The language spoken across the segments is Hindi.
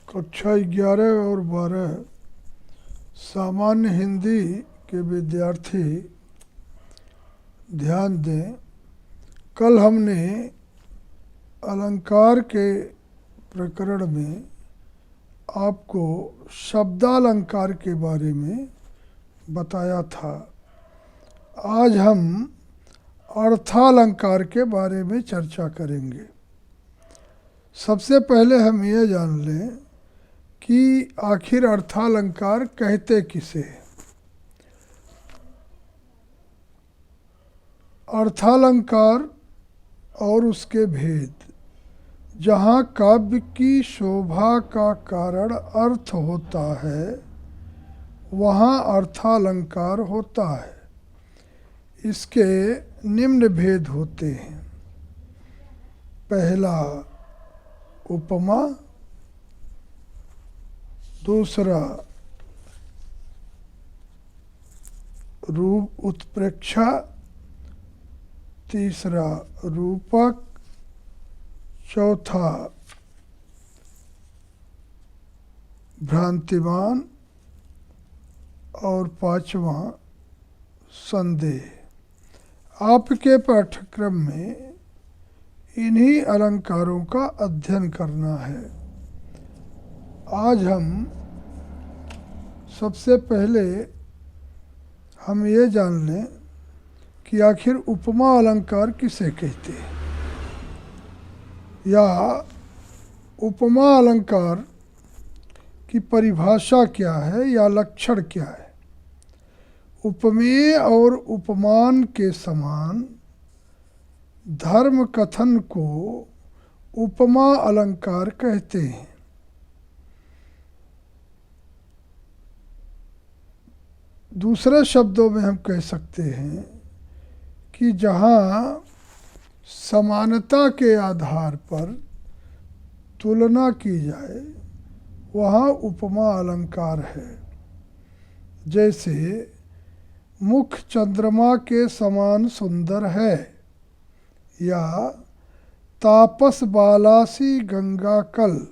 कक्षा 11 और 12 सामान्य हिंदी के विद्यार्थी ध्यान दें। कल हमने अलंकार के प्रकरण में आपको शब्दालंकार के बारे में बताया था। आज हम अर्थालंकार के बारे में चर्चा करेंगे। सबसे पहले हम ये जान लें कि आखिर अर्थालंकार कहते किसे हैं। अर्थालंकार और उसके भेद। जहाँ काव्य की शोभा का कारण अर्थ होता है वहाँ अर्थालंकार होता है। इसके निम्न भेद होते हैं। पहला उपमा, दूसरा रूप उत्प्रेक्षा, तीसरा रूपक, चौथा भ्रांतिमान और पांचवा संदेह। आपके पाठ्यक्रम में इन्हीं अलंकारों का अध्ययन करना है। आज हम सबसे पहले हम ये जान लें कि आखिर उपमा अलंकार किसे कहते हैं, या उपमा अलंकार की परिभाषा क्या है या लक्षण क्या है। उपमेय और उपमान के समान धर्म कथन को उपमा अलंकार कहते हैं। दूसरे शब्दों में हम कह सकते हैं कि जहाँ समानता के आधार पर तुलना की जाए वहाँ उपमा अलंकार है। जैसे मुख चंद्रमा के समान सुंदर है, या तापस बालासी गंगा कल।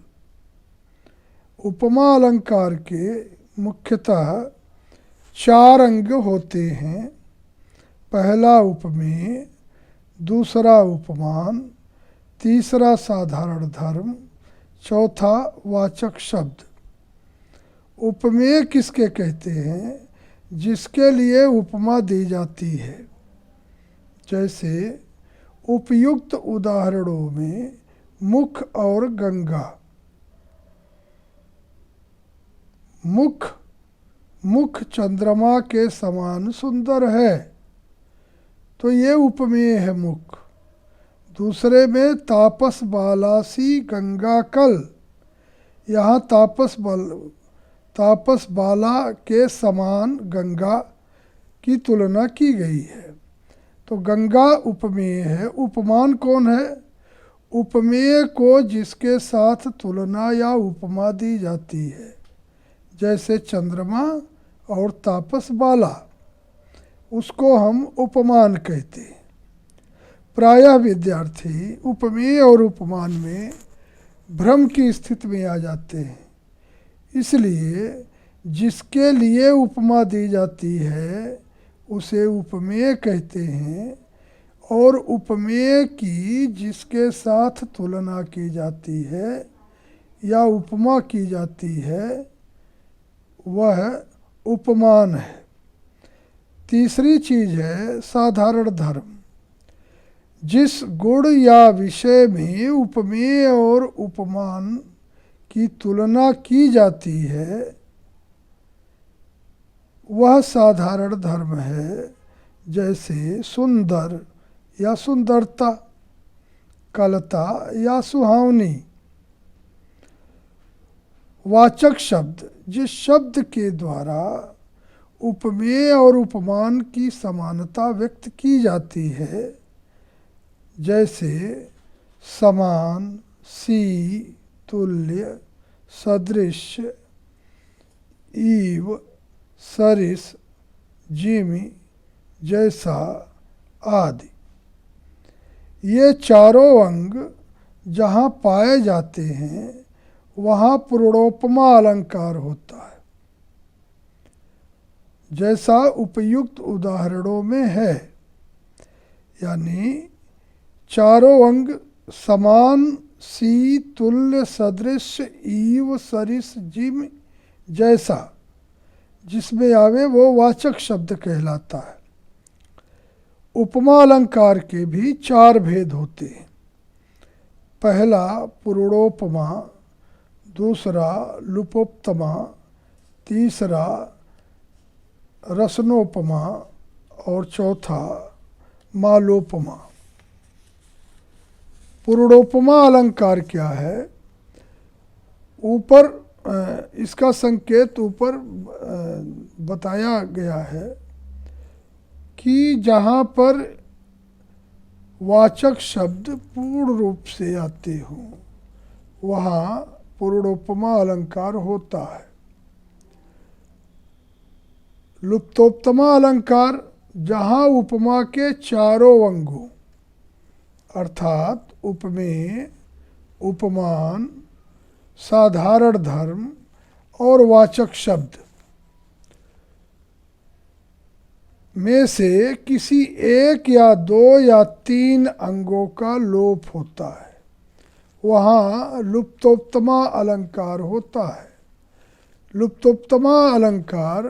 उपमा अलंकार के मुख्यतः 4 अंग होते हैं। पहला उपमेय, दूसरा उपमान, तीसरा साधारण धर्म, चौथा वाचक शब्द। उपमेय किसके कहते हैं? जिसके लिए उपमा दी जाती है। जैसे उपयुक्त उदाहरणों में मुख और गंगा। मुख चंद्रमा के समान सुंदर है, तो ये उपमेय है मुख। दूसरे में तापस बालासी गंगा कल। यहाँ तापस बाला के समान गंगा की तुलना की गई है, तो गंगा उपमेय है। उपमान कौन है? उपमेय को जिसके साथ तुलना या उपमा दी जाती है, जैसे चंद्रमा और तापस बाला, उसको हम उपमान कहते हैं। प्रायः विद्यार्थी उपमेय और उपमान में भ्रम की स्थिति में आ जाते हैं। इसलिए जिसके लिए उपमा दी जाती है उसे उपमेय कहते हैं, और उपमेय की जिसके साथ तुलना की जाती है या उपमा की जाती है वह उपमान है। तीसरी चीज है साधारण धर्म। जिस गुण या विषय में उपमेय और उपमान की तुलना की जाती है वह साधारण धर्म है। जैसे सुंदर या सुंदरता, कलता या सुहावनी। वाचक शब्द, जिस शब्द के द्वारा उपमेय और उपमान की समानता व्यक्त की जाती है, जैसे समान, सी, तुल्य, सदृश, ईव, सरिस, जिमि, जैसा आदि। ये चारों अंग जहाँ पाए जाते हैं वहाँ पूर्णोपमा अलंकार होता है, जैसा उपयुक्त उदाहरणों में है। यानी चारों अंग समान, सी, तुल्य, सदृश, ईव, सरिस, जिम, जैसा जिसमें आवे वो वाचक शब्द कहलाता है। उपमा अलंकार के भी 4 भेद होते हैं। पहला पूर्णोपमा, दूसरा लुपोत्तमा, तीसरा रसनोपमा और चौथा मालोपमा। पूर्णोपमा अलंकार क्या है? ऊपर इसका संकेत ऊपर बताया गया है कि जहाँ पर वाचक शब्द पूर्ण रूप से आते हों वहाँ पूर्णोपमा अलंकार होता है। लुप्तोपमा अलंकार जहाँ उपमा के चारों अंगों अर्थात उपमेय, उपमान, साधारण धर्म और वाचक शब्द में से किसी एक या 2 या 3 अंगों का लोप होता है, वहाँ लुप्तोपमा अलंकार होता है। लुप्तोपमा अलंकार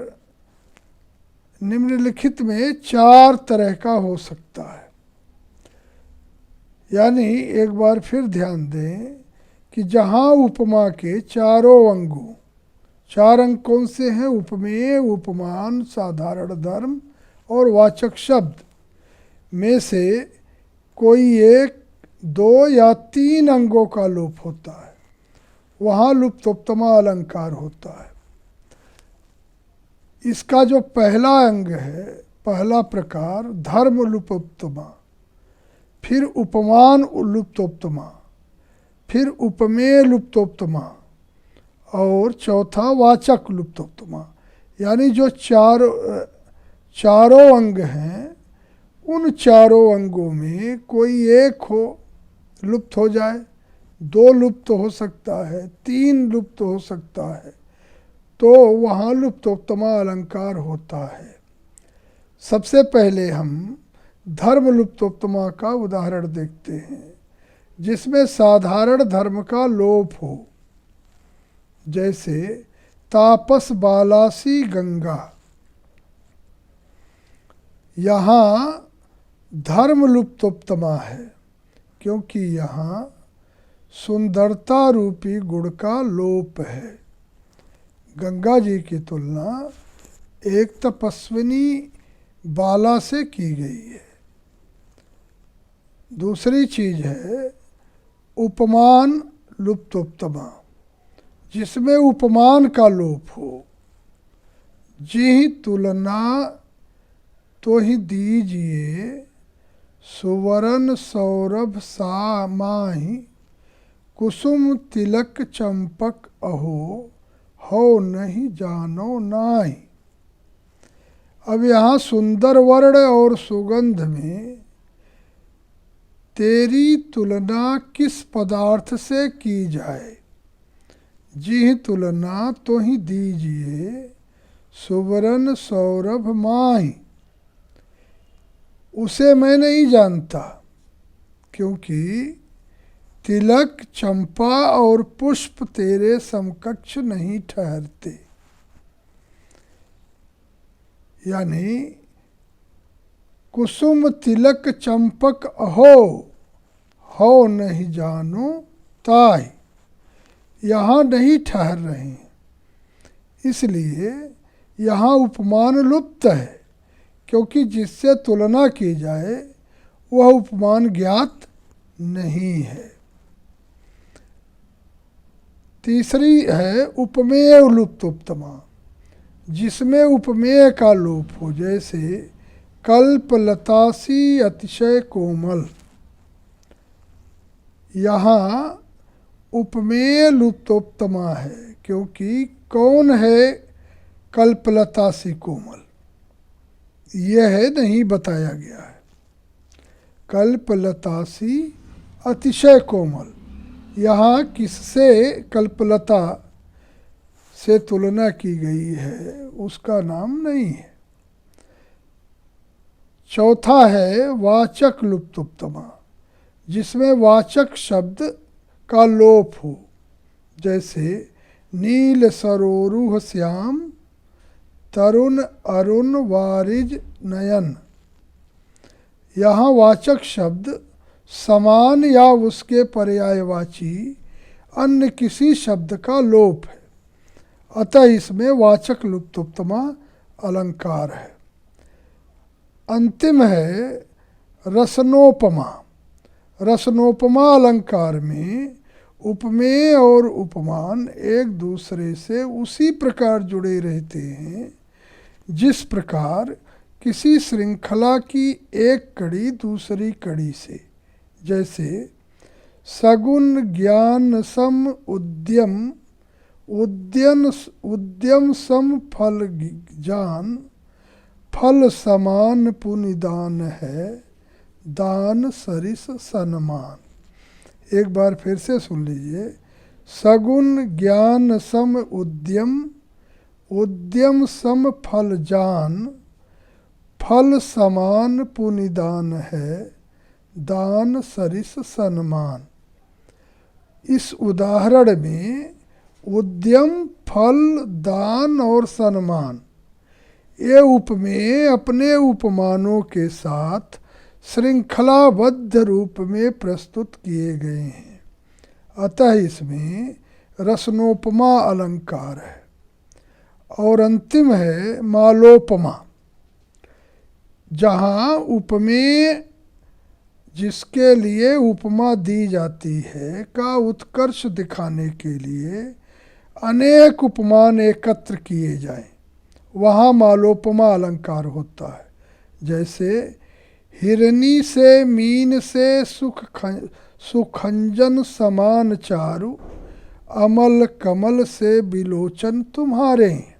निम्नलिखित में 4 तरह का हो सकता है। यानी एक बार फिर ध्यान दें कि जहाँ उपमा के चारों अंगों, 4 अंग कौन से हैं? उपमेय, उपमान, साधारण धर्म और वाचक शब्द में से कोई 1, 2 या 3 अंगों का लोप होता है, वहाँ लुप्तोपमा अलंकार होता है। इसका जो पहला अंग है, पहला प्रकार धर्म लुप्तोपमा, फिर उपमान लुप्तोपमा, फिर उपमेय लुप्तोपमा और चौथा वाचक लुप्तोपमा। यानी जो चारों अंग हैं, उन चारों अंगों में कोई एक हो लुप्त हो जाए, 2 लुप्त हो सकता है, 3 लुप्त हो सकता है, तो वहाँ लुप्तोपमा अलंकार होता है। सबसे पहले हम धर्म लुप्तोपमा का उदाहरण देखते हैं, जिसमें साधारण धर्म का लोप हो। जैसे तापस बालासी गंगा, यहाँ धर्म लुप्तोपमा है क्योंकि यहाँ सुंदरता रूपी गुण का लोप है। गंगा जी की तुलना एक तपस्विनी बाला से की गई है। दूसरी चीज है उपमान लुप्तोपमा, जिसमें उपमान का लोप हो। जी तुलना तो ही दीजिए, सुवर्ण सौरभ सा माही, कुसुम तिलक चंपक अहो, हो नहीं जानो नाही। अब यहाँ सुंदर वर्ण और सुगंध में तेरी तुलना किस पदार्थ से की जाए? जी तुलना तो ही दीजिए, सुवर्ण सौरभ माही। उसे मैं नहीं जानता क्योंकि तिलक, चंपा और पुष्प तेरे समकक्ष नहीं ठहरते। यानी कुसुम तिलक चंपक अहो, हो नहीं जानो ताई, यहाँ नहीं ठहर रहे हैं, इसलिए यहाँ उपमान लुप्त है, क्योंकि जिससे तुलना की जाए वह उपमान ज्ञात नहीं है। तीसरी है उपमेय लुप्तोपमा, जिसमें उपमेय का लोप हो। जैसे कल्पलतासी अतिशय कोमल, यहाँ उपमेय लुप्तोपमा है क्योंकि कौन है कल्पलतासी कोमल, यह नहीं बताया गया है। कल्पलतासी अतिशय कोमल, यहाँ किससे कल्पलता से तुलना की गई है उसका नाम नहीं है। चौथा है वाचक लुप्तोत्तमा, जिसमें वाचक शब्द का लोप हो, जैसे नील सरोरुह श्याम, तरुण अरुण वारिज नयन। यहाँ वाचक शब्द समान या उसके पर्यायवाची अन्य किसी शब्द का लोप है, अतः इसमें वाचक लुप्तोत्तमा अलंकार है। अंतिम है रसनोपमा। रसनोपमा अलंकार में उपमेय और उपमान एक दूसरे से उसी प्रकार जुड़े रहते हैं जिस प्रकार किसी श्रृंखला की एक कड़ी दूसरी कड़ी से, जैसे सगुन ज्ञान सम उद्यम, उद्यम सम फल जान, फल समान पुण्य दान है, दान सरिस सन्मान। एक बार फिर से सुन लीजिए। सगुन ज्ञान सम उद्यम, उद्यम सम फल जान, फल समान पुण्य दान है, दान सरिस सन्मान। इस उदाहरण में उद्यम, फल, दान और सम्मान ये उपमेय अपने उपमानों के साथ श्रृंखलाबद्ध रूप में प्रस्तुत किए गए हैं, अतः इसमें रसनोपमा अलंकार है। और अंतिम है मालोपमा, जहाँ उपमेय जिसके लिए उपमा दी जाती है का उत्कर्ष दिखाने के लिए अनेक उपमान एकत्र किए जाएं, वहाँ मालोपमा अलंकार होता है। जैसे हिरनी से मीन से सुखंजन समान चारु, अमल कमल से बिलोचन तुम्हारे।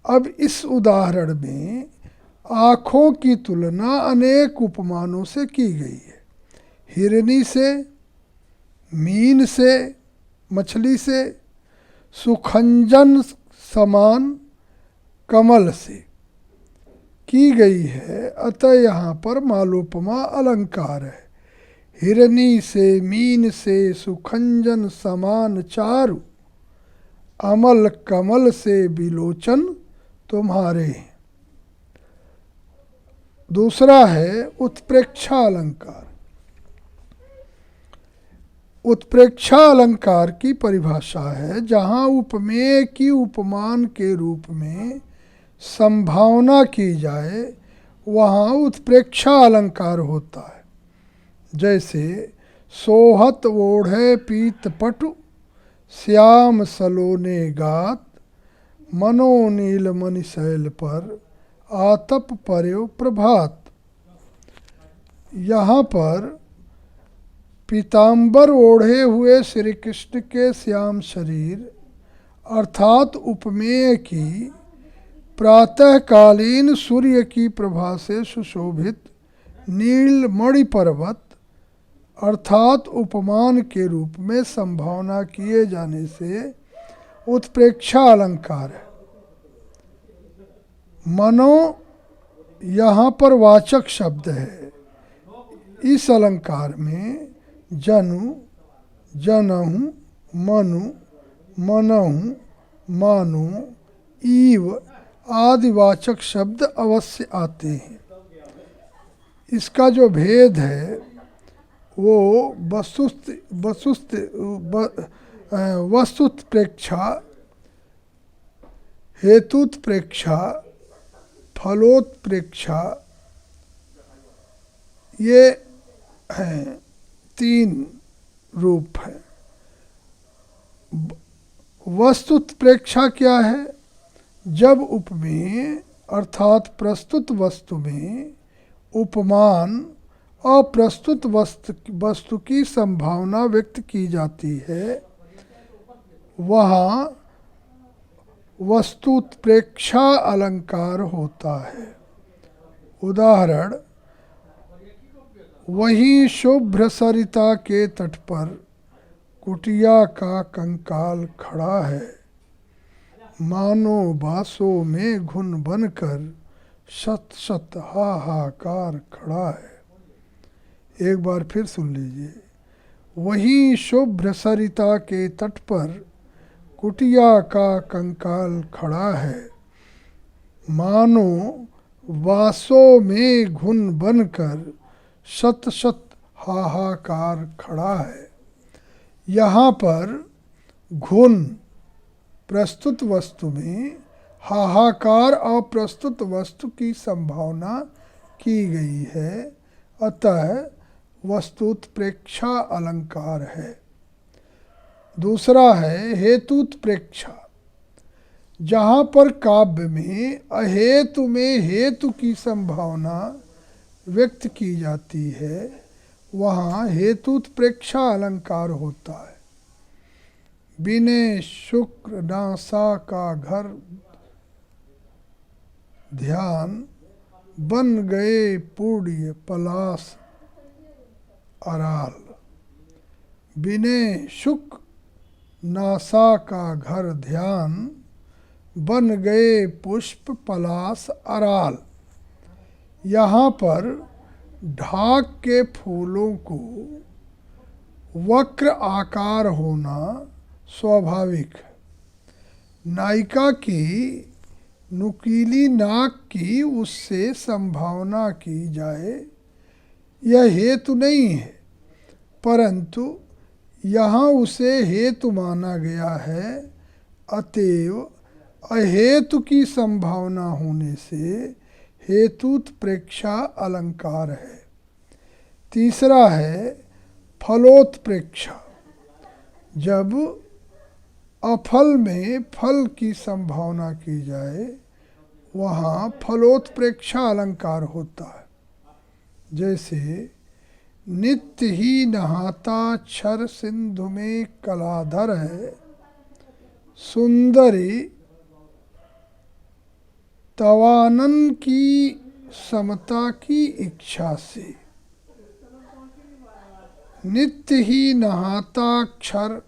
अब इस उदाहरण में आँखों की तुलना अनेक उपमानों से की गई है। हिरनी से, मीन से, मछली से, सुखंजन समान कमल से की गई है, अतः यहाँ पर मालोपमा अलंकार है। हिरनी से, मीन से, सुखंजन समान चारु, अमल कमल से बिलोचन तुम्हारे। दूसरा है उत्प्रेक्षा अलंकार। उत्प्रेक्षा अलंकार की परिभाषा है जहाँ उपमेय की उपमान के रूप में संभावना की जाए, वहाँ उत्प्रेक्षा अलंकार होता है। जैसे सोहत ओढ़े पीत पटु, श्याम सलोने गात, मनोनील मणिशैल पर आतप पर्यो प्रभात। यहाँ पर पीताम्बर ओढ़े हुए श्री कृष्ण के श्याम शरीर अर्थात उपमेय की प्रातःकालीन सूर्य की प्रभा से सुशोभित नीलमणि पर्वत अर्थात उपमान के रूप में संभावना किए जाने से उत्प्रेक्षा अलंकार है। मनो यहाँ पर वाचक शब्द है। इस अलंकार में जनु, जनहु, मनु, मनहु, मानो, ईव आदि वाचक शब्द अवश्य आते हैं। इसका जो भेद है वो वस्तुत्प्रेक्षा, हेतुत्प्रेक्षा, फलोत्प्रेक्षा, ये हैं तीन रूप हैं। वस्तुत्प्रेक्षा क्या है? जब उपमेय अर्थात प्रस्तुत वस्तु में उपमान अप्रस्तुत वस्तु की संभावना व्यक्त की जाती है, वहाँ वस्तुत्प्रेक्षा अलंकार होता है। उदाहरण, वहीं शुभ्र सरिता के तट पर कुटिया का कंकाल खड़ा है, मानो बासों में घुन बनकर शत शत हाहाकार खड़ा है। एक बार फिर सुन लीजिए। वहीं शुभ्र सरिता के तट पर कुटिया का कंकाल खड़ा है, मानो वासों में घुन बनकर शत शत हाहाकार खड़ा है। यहाँ पर घुन प्रस्तुत वस्तु में, हाहाकार अप्रस्तुत वस्तु की संभावना की गई है, अतः वस्तुत्प्रेक्षा अलंकार है। दूसरा है हेतुत्प्रेक्षा। जहाँ पर काव्य में अहेतु में हेतु की संभावना व्यक्त की जाती है, वहाँ हेतुत्प्रेक्षा अलंकार होता है। बिने शुक्र नासा का घर ध्यान, बन गए पुण्य पलास अराल। बिने शुक्र नासा का घर ध्यान, बन गए पुष्प पलास अराल। यहाँ पर ढाक के फूलों को वक्र आकार होना स्वाभाविक है। नायिका की नुकीली नाक की उससे संभावना की जाए, यह हेतु नहीं है, परंतु यहाँ उसे हेतु माना गया है, अतएव अहेतु की संभावना होने से हेतुत्प्रेक्षा अलंकार है। तीसरा है फलोत्प्रेक्षा। जब अफल में फल की संभावना की जाए, वहाँ फलोत्प्रेक्षा अलंकार होता है। जैसे नित्य ही नहाता क्षर सिंधु में कलाधर है, सुंदरी तवानन की समता की इच्छा से। नित्य ही नहाता क्षर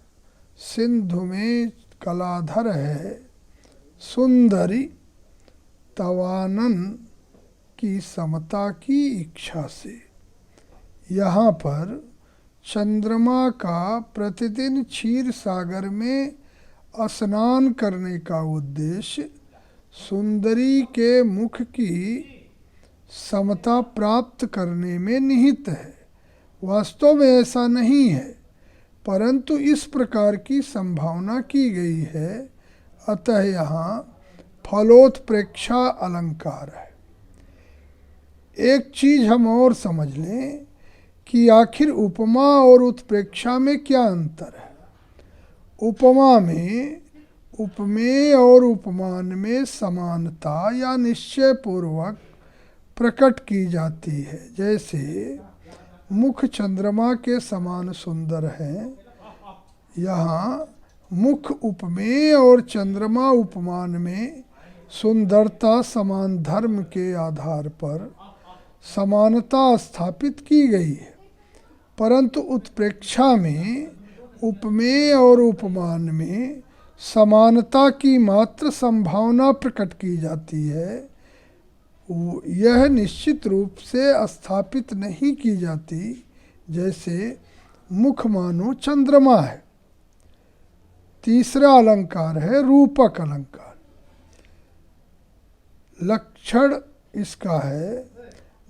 सिंधु में कलाधर है, सुंदरी तवानन की समता की इच्छा से। यहाँ पर चंद्रमा का प्रतिदिन क्षीर सागर में स्नान करने का उद्देश्य सुंदरी के मुख की समता प्राप्त करने में निहित है। वास्तव में ऐसा नहीं है, परंतु इस प्रकार की संभावना की गई है, अतः यहाँ फलोत्प्रेक्षा अलंकार है। एक चीज हम और समझ लें कि आखिर उपमा और उत्प्रेक्षा में क्या अंतर है। उपमा में उपमेय और उपमान में समानता या निश्चय पूर्वक प्रकट की जाती है। जैसे मुख चंद्रमा के समान सुंदर है, यहाँ मुख उपमेय और चंद्रमा उपमान में सुंदरता समान धर्म के आधार पर समानता स्थापित की गई है, परंतु उत्प्रेक्षा में उपमेय और उपमान में समानता की मात्र संभावना प्रकट की जाती है, यह निश्चित रूप से स्थापित नहीं की जाती। जैसे मुख मानो चंद्रमा है। तीसरा अलंकार है रूपक अलंकार। लक्षण इसका है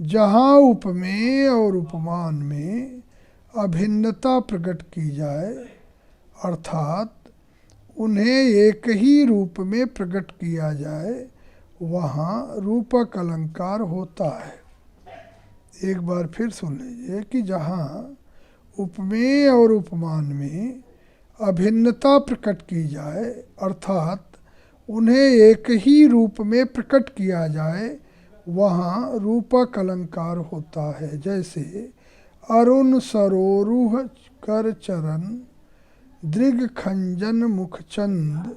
जहाँ उपमेय और उपमान में अभिन्नता प्रकट की जाए, अर्थात उन्हें एक ही रूप में प्रकट किया जाए, वहाँ रूपक अलंकार होता है। एक बार फिर सुन लीजिए कि जहाँ उपमेय और उपमान में अभिन्नता प्रकट की जाए, अर्थात उन्हें एक ही रूप में प्रकट किया जाए, वहाँ रूपक अलंकार होता है। जैसे अरुण सरोरुह कर चरण, दृग खंजन मुखचंद,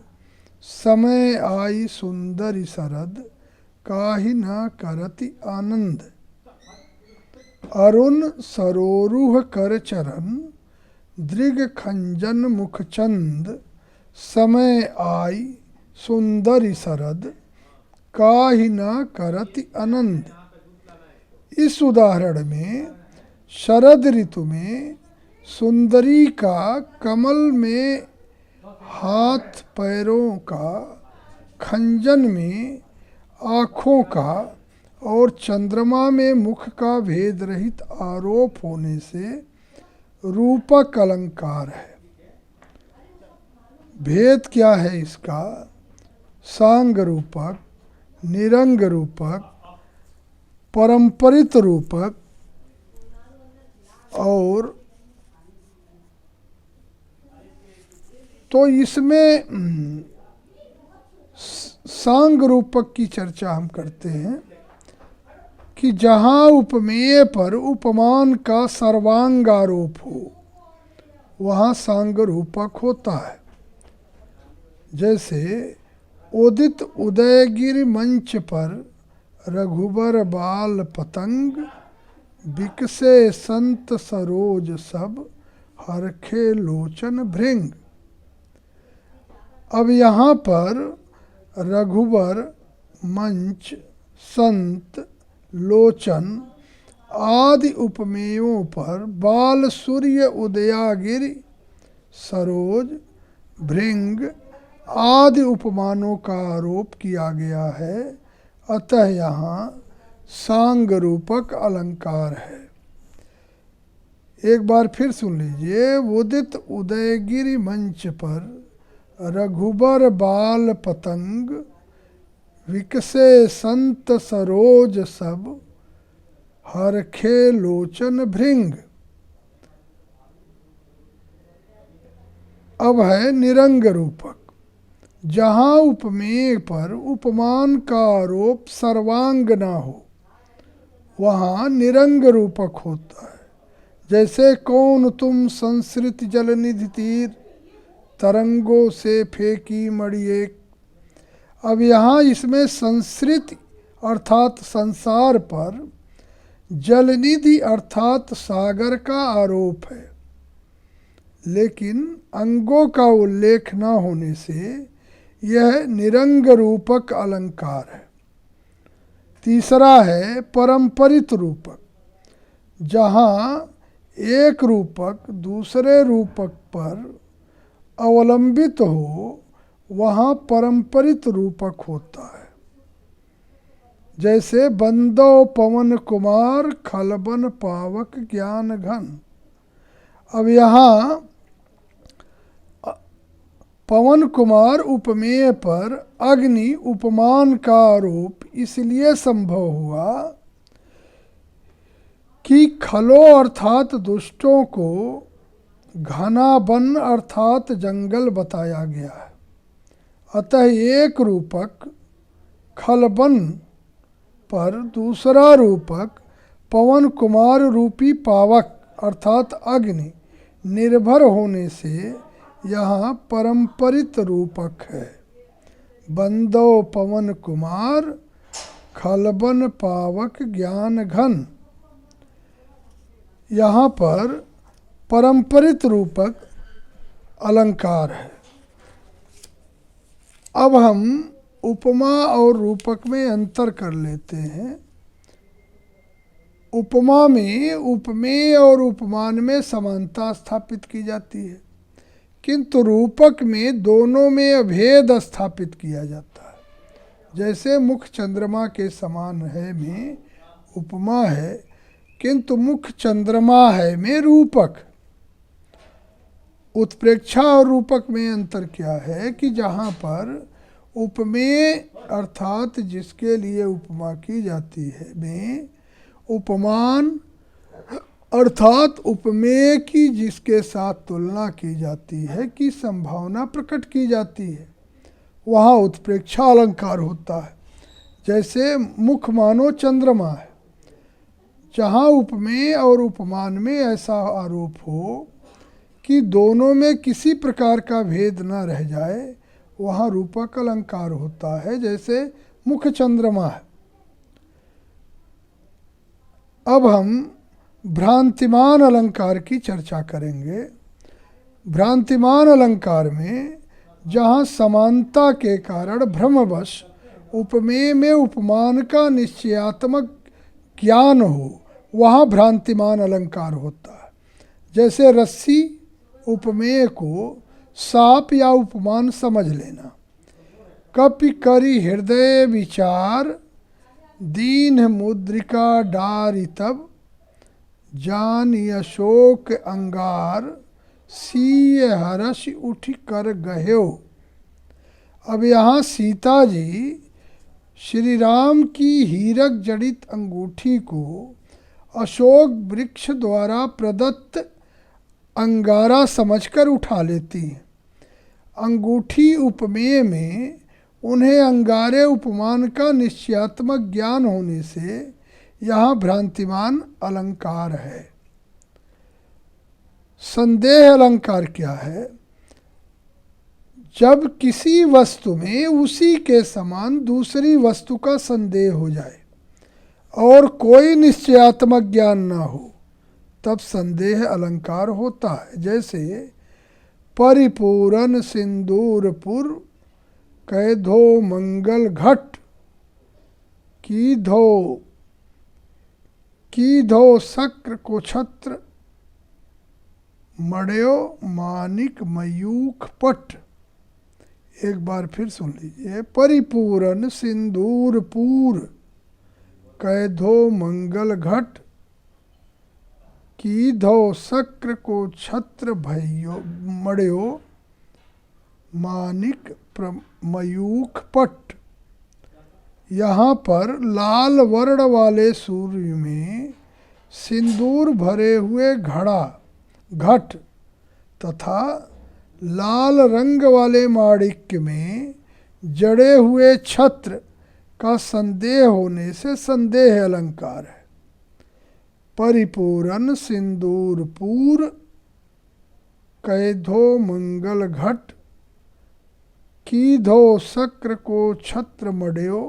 समय आई सुंदरी सरद, काहि न करति आनंद। अरुण सरोरुह कर चरण, दृग खंजन मुखचंद, समय आई सुंदरी शरद, काहि न करति आनंद। इस उदाहरण में शरद ऋतु में सुंदरी का कमल में हाथ पैरों का, खंजन में आँखों का और चंद्रमा में मुख का भेद रहित आरोप होने से रूपक अलंकार है। भेद क्या है इसका? सांग रूपक, निरंग रूपक, परंपरित रूपक और तो इसमें सांग रूपक की चर्चा हम करते हैं कि जहाँ उपमेय पर उपमान का सर्वांग आरोप हो वहाँ सांग रूपक होता है। जैसे उदित उदयगिरि मंच पर रघुबर बाल पतंग, बिकसे संत सरोज सब, हरखे लोचन भृंग। अब यहाँ पर रघुबर, मंच, संत, लोचन आदि उपमेयों पर बाल, सूर्य, उदयागिरि, सरोज, भृंग आदि उपमानों का आरोप किया गया है। अतः यहाँ सांग रूपक अलंकार है। एक बार फिर सुन लीजिए। उदित उदयगिरि मंच पर रघुबर बाल पतंग, विकसे संत सरोज सब, हरखे लोचन भृंग। अब है निरंग रूपक। जहाँ उपमेय पर उपमान का आरोप सर्वांग न हो वहाँ निरंग रूपक होता है। जैसे कौन तुम संसृत जलनिधि तीर, तरंगों से फेंकी मणि एक। अब यहाँ इसमें संसृत अर्थात संसार पर, जलनिधि अर्थात सागर का आरोप है, लेकिन अंगों का उल्लेख न होने से यह निरंग रूपक अलंकार है। तीसरा है परंपरित रूपक। जहाँ एक रूपक दूसरे रूपक पर अवलंबित हो वहाँ परंपरित रूपक होता है। जैसे बंदो पवन कुमार, खलबन पावक ज्ञान घन। अब यहाँ पवन कुमार उपमेय पर अग्नि उपमान का आरोप इसलिए संभव हुआ कि खलो अर्थात दुष्टों को घना वन अर्थात जंगल बताया गया है। अतः एक रूपक खलबन पर दूसरा रूपक पवन कुमार रूपी पावक अर्थात अग्नि निर्भर होने से यहाँ परंपरित रूपक है। बंदो पवन कुमार, खलबन पावक ज्ञान घन। यहाँ पर परंपरित रूपक अलंकार है। अब हम उपमा और रूपक में अंतर कर लेते हैं। उपमा में उपमेय और उपमान में समानता स्थापित की जाती है, किंतु रूपक में दोनों में अभेद स्थापित किया जाता है। जैसे मुख चंद्रमा के समान है में उपमा है, किंतु मुख चंद्रमा है में रूपक। उत्प्रेक्षा और रूपक में अंतर क्या है कि जहाँ पर उपमेय अर्थात जिसके लिए उपमा की जाती है में उपमान अर्थात उपमेय की जिसके साथ तुलना की जाती है की संभावना प्रकट की जाती है, वहाँ उत्प्रेक्षा अलंकार होता है। जैसे मुख मानो चंद्रमा है। जहाँ उपमेय और उपमान में ऐसा आरोप हो कि दोनों में किसी प्रकार का भेद न रह जाए, वहाँ रूपक अलंकार होता है। जैसे मुख चंद्रमा है। अब हम भ्रांतिमान अलंकार की चर्चा करेंगे। भ्रांतिमान अलंकार में जहाँ समानता के कारण भ्रमवश उपमेय में उपमान का निश्चयात्मक ज्ञान हो, वहाँ भ्रांतिमान अलंकार होता है। जैसे रस्सी उपमेय को साप या उपमान समझ लेना। कपि करि हृदय विचार, दीन मुद्रिका डारि तब, जान अशोक अंगार, सीय हर्ष उठ कर गह्यो। अब यहाँ सीता जी श्री राम की हीरक जड़ित अंगूठी को अशोक वृक्ष द्वारा प्रदत्त अंगारा समझकर उठा लेती हैं। अंगूठी उपमेय में उन्हें अंगारे उपमान का निश्चयात्मक ज्ञान होने से यहाँ भ्रांतिमान अलंकार है। संदेह अलंकार क्या है? जब किसी वस्तु में उसी के समान दूसरी वस्तु का संदेह हो जाए और कोई निश्चयात्मक ज्ञान ना हो, तब संदेह अलंकार होता है। जैसे परिपूरन सिंदूरपुर, कैधो मंगल घट, कीधो शक्र को छत्र, मड़यो मानिक मयूख पट। एक बार फिर सुन लीजिए। परिपूरन सिंदूरपुर, कैधो मंगल घट, कीधो शक्र को छत्र भयो मड़यो मानिक मयूख पट। यहाँ पर लाल वर्ण वाले सूर्य में सिंदूर भरे हुए घट तथा लाल रंग वाले माणिक्य में जड़े हुए छत्र का संदेह होने से संदेह अलंकार है। परिपूरन सिंदूरपुर, कैधो मंगल घट, कीधो शक्र को छत्र मड्यो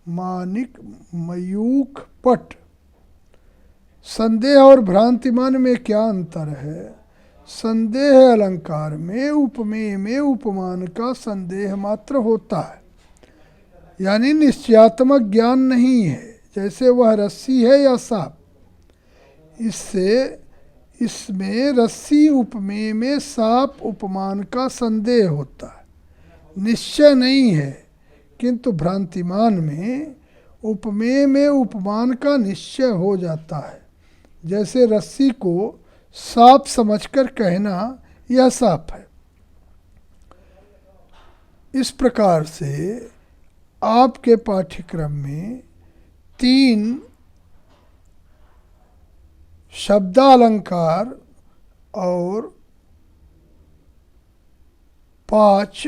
मानिक मयूख पट। संदेह और भ्रांतिमान में क्या अंतर है? संदेह अलंकार में उपमेय में उपमान का संदेह मात्र होता है, यानी निश्चयात्मक ज्ञान नहीं है। जैसे वह रस्सी है या सांप। इसमें रस्सी उपमेय में सांप उपमान का संदेह होता है, निश्चय नहीं है। किंतु भ्रांतिमान में उपमेय में उपमान का निश्चय हो जाता है। जैसे रस्सी को सांप समझकर कहना यह सांप है। इस प्रकार से आपके पाठ्यक्रम में 3 शब्दालंकार और 5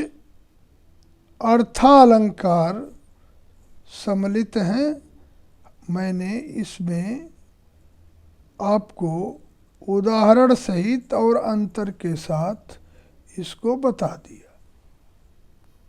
अर्थालंकार सम्मिलित हैं। मैंने इसमें आपको उदाहरण सहित और अंतर के साथ इसको बता दिया।